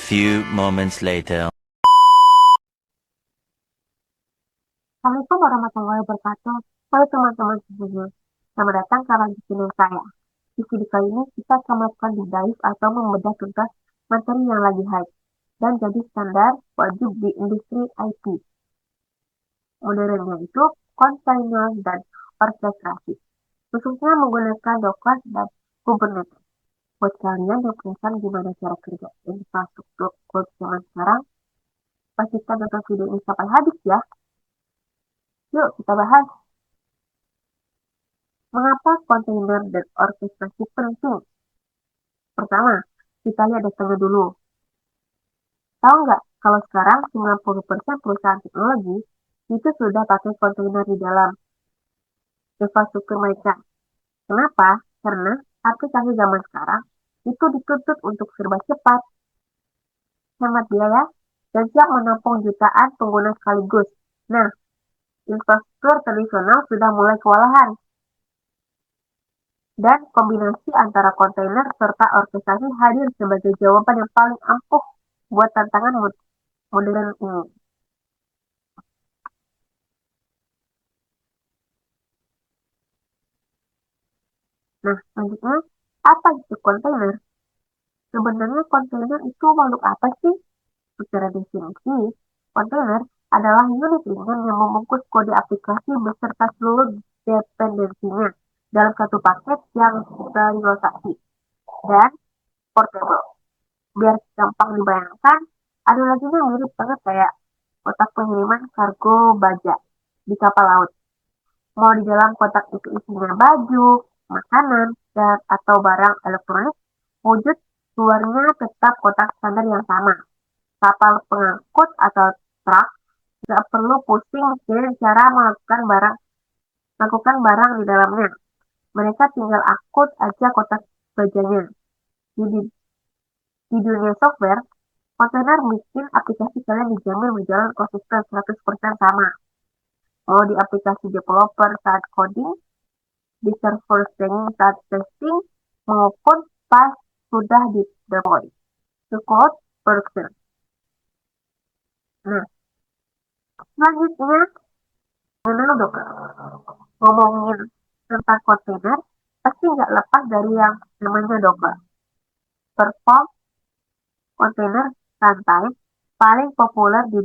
few moments later. Assalamualaikum warahmatullahi wabarakatuh. Halo teman-teman semuanya. Selamat datang ke lanjut channel saya. Di video kali ini kita akan melakukan deep dive atau membedah tuntas materi yang lagi hype dan jadi standar wajib di industri IT. Modernnya itu container dan orkestrasi, khususnya menggunakan Docker dan Kubernetes. Buat kalian yang penasaran gimana cara kerja infrastruktur cloud zaman sekarang, pastikan nonton video ini sampai habis ya. Yuk kita bahas. Mengapa kontainer dan orkestrasi penting? Pertama, kita lihat datanya dulu. Tahu nggak kalau sekarang 90% perusahaan teknologi itu sudah pakai kontainer di dalam infrastruktur mereka. Kenapa? Karena aplikasi zaman sekarang itu dituntut untuk serba cepat, hemat biaya, dan siap menampung jutaan pengguna sekaligus. Nah, infrastruktur tradisional sudah mulai kewalahan. Dan kombinasi antara kontainer serta orkestrasi hadir sebagai jawaban yang paling ampuh buat tantangan modern ini. Nah, selanjutnya, apa itu kontainer? Sebenarnya kontainer itu makhluk apa sih? Secara definisi, kontainer adalah unit ringan yang membungkus kode aplikasi beserta seluruh dependensinya dalam satu paket yang sterilisasi dan portable. Biar gampang dibayangkan, ada lagi yang mirip banget kayak kotak pengiriman kargo baja di kapal laut. Mau di dalam kotak itu isinya baju, makanan, dan atau barang elektronik, wujud luarnya tetap kotak standar yang sama. Kapal pengangkut atau truk nggak perlu pusing mikirin cara melakukan barang di dalamnya. Mereka tinggal angkut aja kotak bajanya. Jadi di dunia software, kontainer bikin aplikasi kalian dijamin berjalan konsisten 100% sama. Mau di aplikasi developer saat coding, di server staging saat testing, maupun pas sudah di deploy ke cloud production. Nah, selanjutnya mengenal Docker. Ngomongin tentang kontainer, pasti nggak lepas dari yang namanya Docker. Perform kontainer santai paling populer di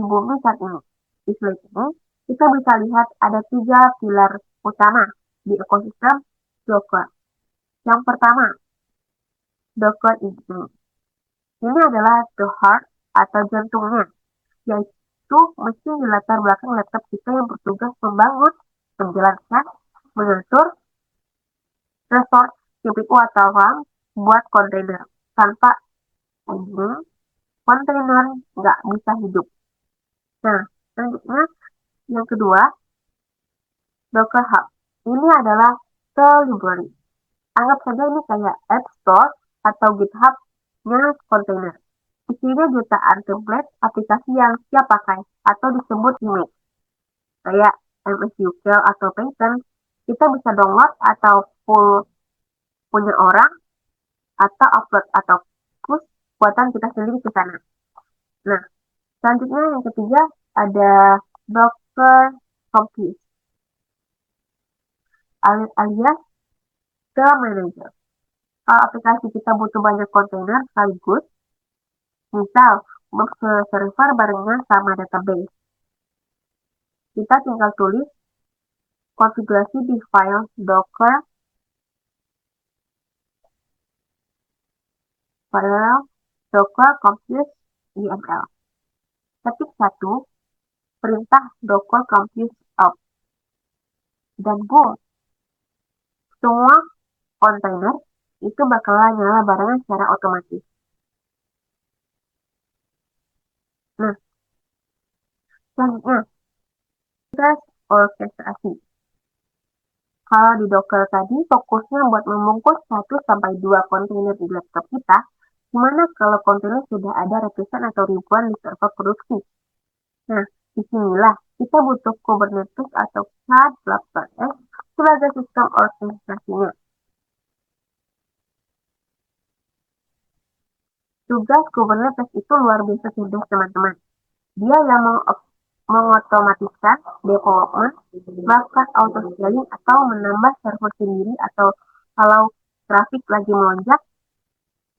bumi saat ini. Di slide ini, kita bisa lihat ada 3 pilar utama di ekosistem Docker. Yang pertama, Docker Engine. Ini adalah the heart atau jantungnya, yaitu mesin di latar belakang laptop kita yang bertugas membangun, menjalankan, mengatur, resource CPU atau RAM buat kontainer. Tanpa ini, kontainer nggak bisa hidup. Nah, selanjutnya yang kedua, Docker Hub. Ini adalah the library. Anggap saja ini kayak App Store atau GitHub-nya kontainer. Isinya jutaan template aplikasi yang siap pakai atau disebut image. Kayak MSQL atau Python, kita bisa download atau full punya orang atau upload atau push buatan kita sendiri ke sana. Nah, selanjutnya yang ketiga ada Docker Compute alias the manager. Kalau aplikasi kita butuh banyak kontainer sekaligus, misal ke server barengan sama database, kita tinggal tulis konfigurasi di file docker compute YML. Ketik satu, perintah docker compute up, dan boom, semua kontainer itu bakalan nyala barengan secara otomatis. Nah, selanjutnya, Trace orkestrasi. Kalau di Docker tadi fokusnya buat membungkus 1 sampai 2 kontainer di laptop kita, gimana kalau kontainer sudah ada ratusan atau ribuan di server produksi? Nah, disinilah kita butuh Kubernetes atau KWS sebagai sistem orkestrasinya. Tugas Kubernetes itu luar biasa cerdas, teman-teman. Dia yang mengotomatiskan development, melakukan auto-scaling atau menambah server sendiri atau kalau traffic lagi melonjak,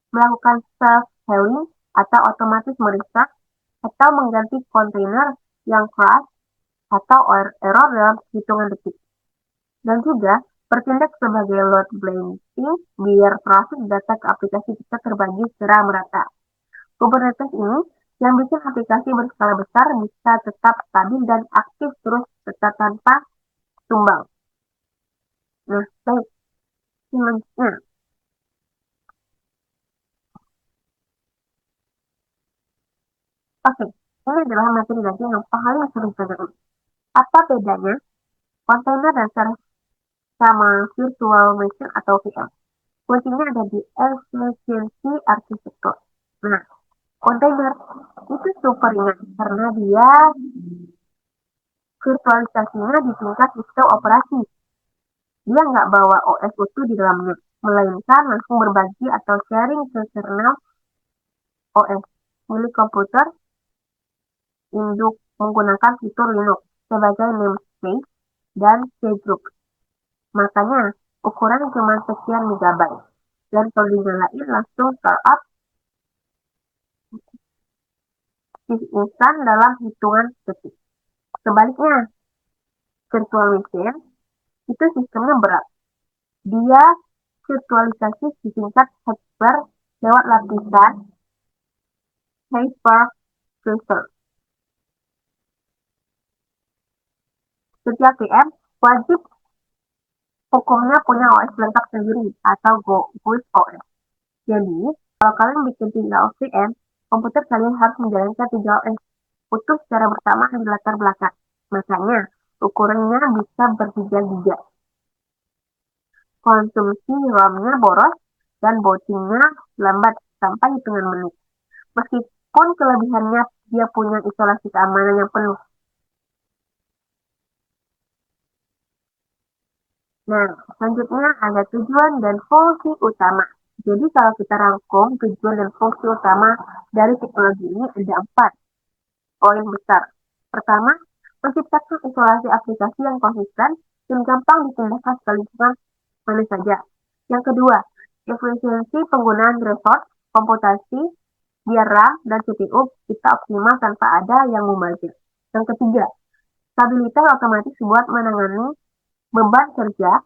melakukan self-healing atau otomatis merestart, atau mengganti kontainer yang crash atau error dalam hitungan detik. Dan juga bertindak sebagai load balancing biar traffic data ke aplikasi kita terbagi secara merata. Kubernetes ini yang bikin aplikasi berskala besar bisa tetap stabil dan aktif terus tetap tanpa tumbang. Nah, baik. Selanjutnya, oke. Ini adalah materi lagi yang paling sering terjadi. Apa bedanya kontainer dasar sama virtual machine atau VM? Kuncinya ada di efisiensi arsitektur. Nah, kontainer itu super ringan karena dia virtualisasinya di tingkat sistem operasi. Dia nggak bawa OS utuh di dalamnya, melainkan langsung berbagi atau sharing ke kernel OS milik komputer induk menggunakan fitur Linux sebagai namespace dan cgroup. Makanya ukuran cuma sekian megabyte. Dan kalau dinyalain langsung startup instan dalam hitungan detik. Sebaliknya, virtual machine itu sistemnya berat. Dia virtualisasi di tingkat hardware lewat lapisan hypervisor. Setiap VM wajib hukumnya punya OS lengkap sendiri atau GUI OS. Jadi, kalau kalian bikin 3 VM, komputer kalian harus menjalankan 3 OS utuh secara bersamaan di latar belakang. Makanya, ukurannya bisa bergiga-giga. Konsumsi RAM-nya boros dan bootingnya lambat sampai hitungan menit. Meskipun kelebihannya dia punya isolasi keamanan yang penuh. Nah, selanjutnya ada tujuan dan fungsi utama. Jadi kalau kita rangkum tujuan dan fungsi utama dari teknologi ini ada 4 poin besar. Pertama, menciptakan isolasi aplikasi yang konsisten dan gampang dipindahkan ke lingkungan mana saja. Yang kedua, efisiensi penggunaan resource komputasi biar RAM dan CPU kita optimal tanpa ada yang membazir. Yang ketiga, stabilitas otomatis buat menangani beban kerja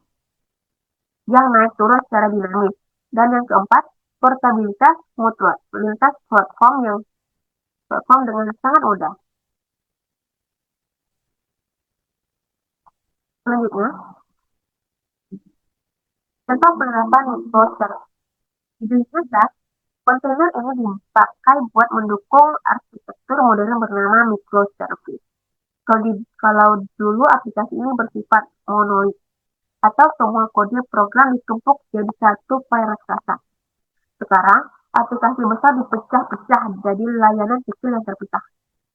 yang naik turun secara dinamis. Dan yang keempat, portabilitas mutlak lintas platform dengan sangat mudah. Selanjutnya, contoh penerapan browser. Di Indonesia, kontainer ini dipakai buat mendukung arsitektur modern bernama microservice. Kalau dulu aplikasi ini bersifat monolit, atau semua kode program ditumpuk jadi satu file raksasa. Sekarang, aplikasi besar dipecah-pecah jadi layanan kecil yang terpisah.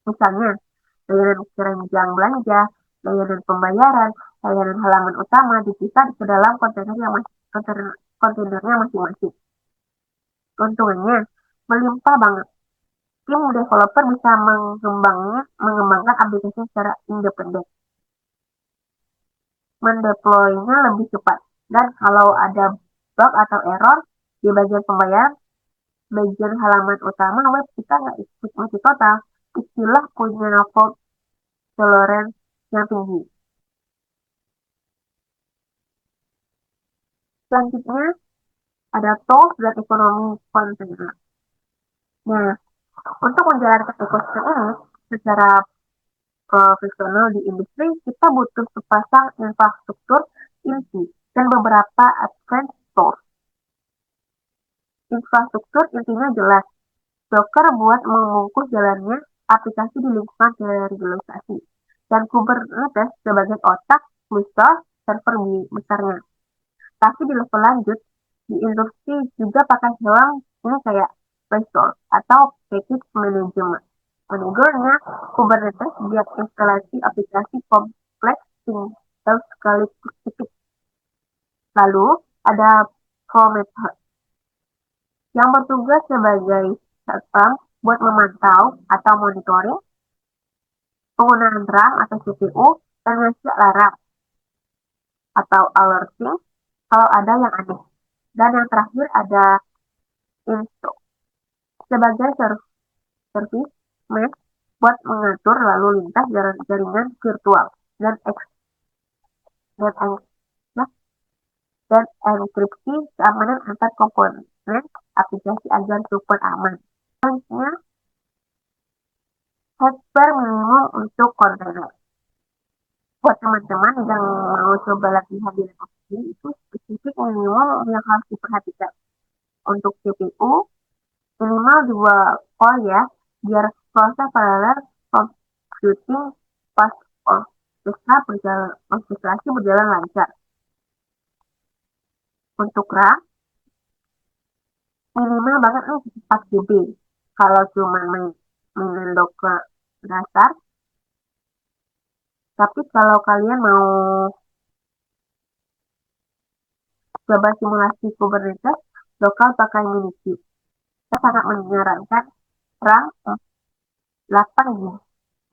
Misalnya, layanan keranjang belanja, layanan pembayaran, layanan halaman utama dipisah ke dalam kontainernya masing-masing. Keuntungannya melimpah banget. Tim developer bisa mengembangkan aplikasi secara independen. Mendeploy-nya lebih cepat. Dan kalau ada bug atau error di bagian pembayaran, bagian halaman utama web kita nggak ikut mati total. Istilah punya fault tolerance yang tinggi. Selanjutnya, ada tools dan ekonomi kontainer. Nah, untuk menjalankan ekosistem ini secara profesional di industri, kita butuh sepasang infrastruktur inti dan beberapa advanced tools. Infrastruktur intinya jelas. Docker buat membungkus jalannya aplikasi di lingkungan terregulasi. Dan Kubernetes sebagai otak besar server besarnya. Tapi di level lanjut, di industri juga pakai hewan ini kayak Restore atau Package Management. Managernya Kubernetes biar instalasi aplikasi kompleks tinggal sekali ketik. Lalu ada Prometheus yang bertugas sebagai Satpam buat memantau atau monitoring, penggunaan RAM atau CPU, dan ngasih alarm atau alerting kalau ada yang aneh. Dan yang terakhir ada Insto sebagai service mesh buat mengatur lalu lintas jaringan virtual dan dan, nah, dan enkripsi keamanan antar komponen aplikasi agar super aman. Selanjutnya, hardware minimum untuk kontainer. Buat teman-teman yang mau coba latihan di laptop ini, itu spesifik minimum yang harus diperhatikan. Untuk CPU, minimal 2 core ya, biar proses paralel computing pas orkestrasi berjalan lancar. Untuk RAM, minimal banget nih 4 GB. Kalau cuma mainin Docker dasar, tapi kalau kalian mau coba simulasi Kubernetes, lokal pakai Minikube. Saya sangat menyarankan RAM 8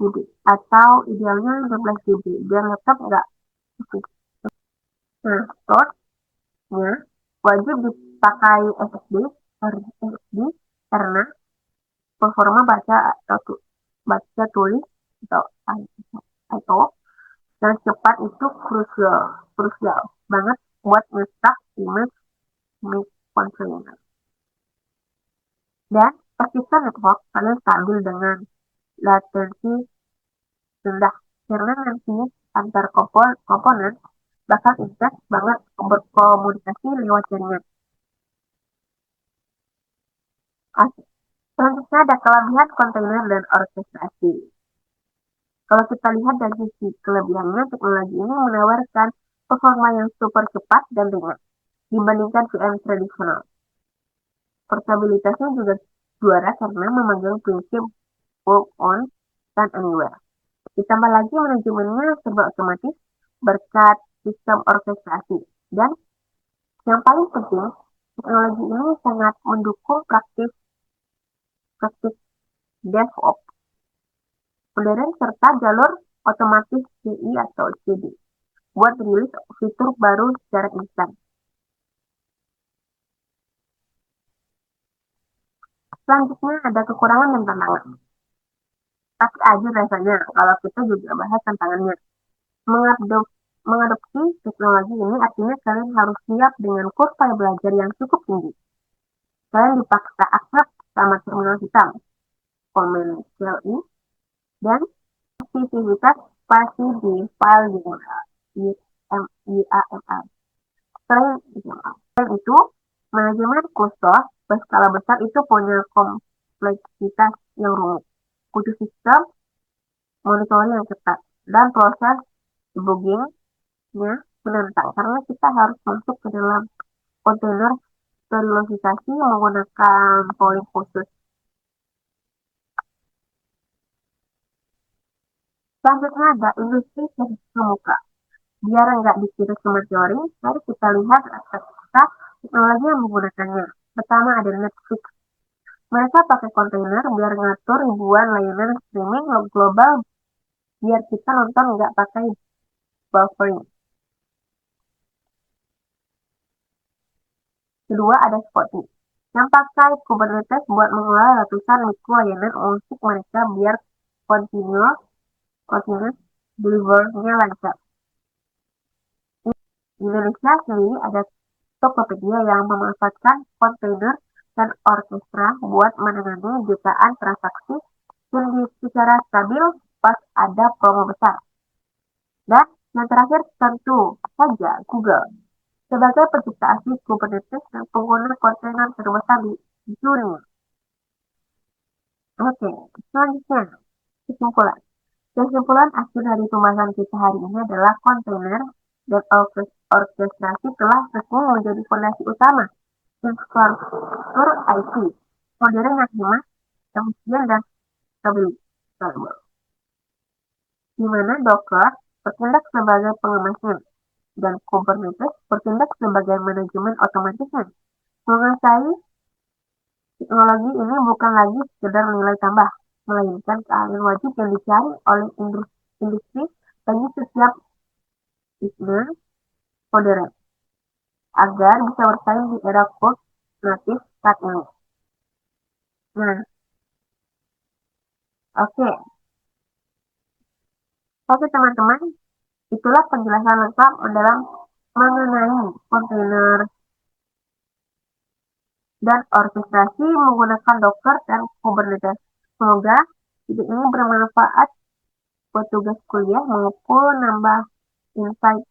GB atau idealnya 16 GB biar laptop nggak cukup. Nah, storage-nya wajib dipakai SSD karena performa baca tulis atau I/O dan cepat itu krusial banget buat nyetak image container. Dan pastikan network kalian stabil dengan latensi rendah karena nanti antar komponen bakal intens banget berkomunikasi lewat jaringan. Selanjutnya ada kelebihan kontainer dan orkestrasi. Kalau kita lihat dari sisi kelebihannya, teknologi ini menawarkan performa yang super cepat dan ringan dibandingkan VM tradisional. Portabilitasnya juga juara karena memegang prinsip work on and anywhere. Ditambah lagi manajemennya serba otomatis berkat sistem orkestrasi. Dan yang paling penting, teknologi ini sangat mendukung praktik DevOps modern serta jalur otomatis CI atau CD buat rilis fitur baru secara instan. Selanjutnya ada kekurangan dan tantangan. Tapi aja rasanya kalau kita juga bahas tantangannya. Mengadopsi teknologi ini artinya kalian harus siap dengan kurva belajar yang cukup tinggi. Kalian dipaksa akrab sama terminal hitam, komen CLI, dan aktivitas pasti di file IAML. Selain itu, manajemen kustos berskala besar itu punya kompleksitas yang rumit. Butuh sistem monitoring yang ketat dan proses debuggingnya menantang karena kita harus masuk ke dalam kontainer sterilisasi menggunakan polling khusus. Selanjutnya ada industri terbuka. Biar nggak dikira cuma teori, mari kita lihat aspek teknologi yang menggunakannya. Pertama ada Netflix. Mereka pakai kontainer biar ngatur ribuan layanan streaming global biar kita nonton nggak pakai buffering. Kedua ada Spotify yang pakai Kubernetes buat mengelola ratusan mikro layanan musik mereka biar continuous delivernya lancar. Di Indonesia sendiri ada Tokopedia yang memanfaatkan kontainer dan orkestra buat menangani jutaan transaksi yang secara stabil pas ada promo besar. Dan yang terakhir tentu saja Google sebagai pencipta asli Kubernetes dan pengguna kontainer terbesar di dunia. Oke, selanjutnya kesimpulan. Kesimpulan akhir dari pembahasan kita hari ini adalah kontainer dan orkestrasi telah resmi menjadi fondasi utama infrastruktur IT modern yang hemat, efisien dan stabilis. Di mana Docker bertindak sebagai pengemasnya dan Kubernetes bertindak sebagai manajemen otomatisnya. Menguasai Teknologi ini bukan lagi sekedar nilai tambah, melainkan keahlian wajib yang dicari oleh industri bagi setiap bisnis modern agar bisa bersaing di era post natif saat ini. Nah, oke, oke teman-teman, itulah penjelasan lengkap dalam mengenai kontainer dan orkestrasi menggunakan Docker dan Kubernetes. Semoga video ini bermanfaat buat tugas kuliah maupun nambah insight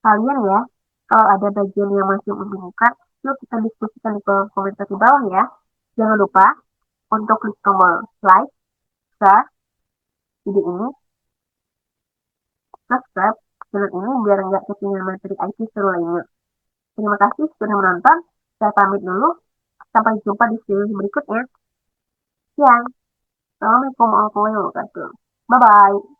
kalian ya. Kalau ada bagian yang masih membingungkan, yuk kita diskusikan di kolom komentar di bawah ya. Jangan lupa untuk klik tombol like, share video ini, subscribe channel ini biar nggak ketinggalan materi IT seru lainnya. Terima kasih sudah menonton. Saya pamit dulu. Sampai jumpa di video berikutnya. Assalamualaikum warahmatullahi wabarakatuh. Bye-bye.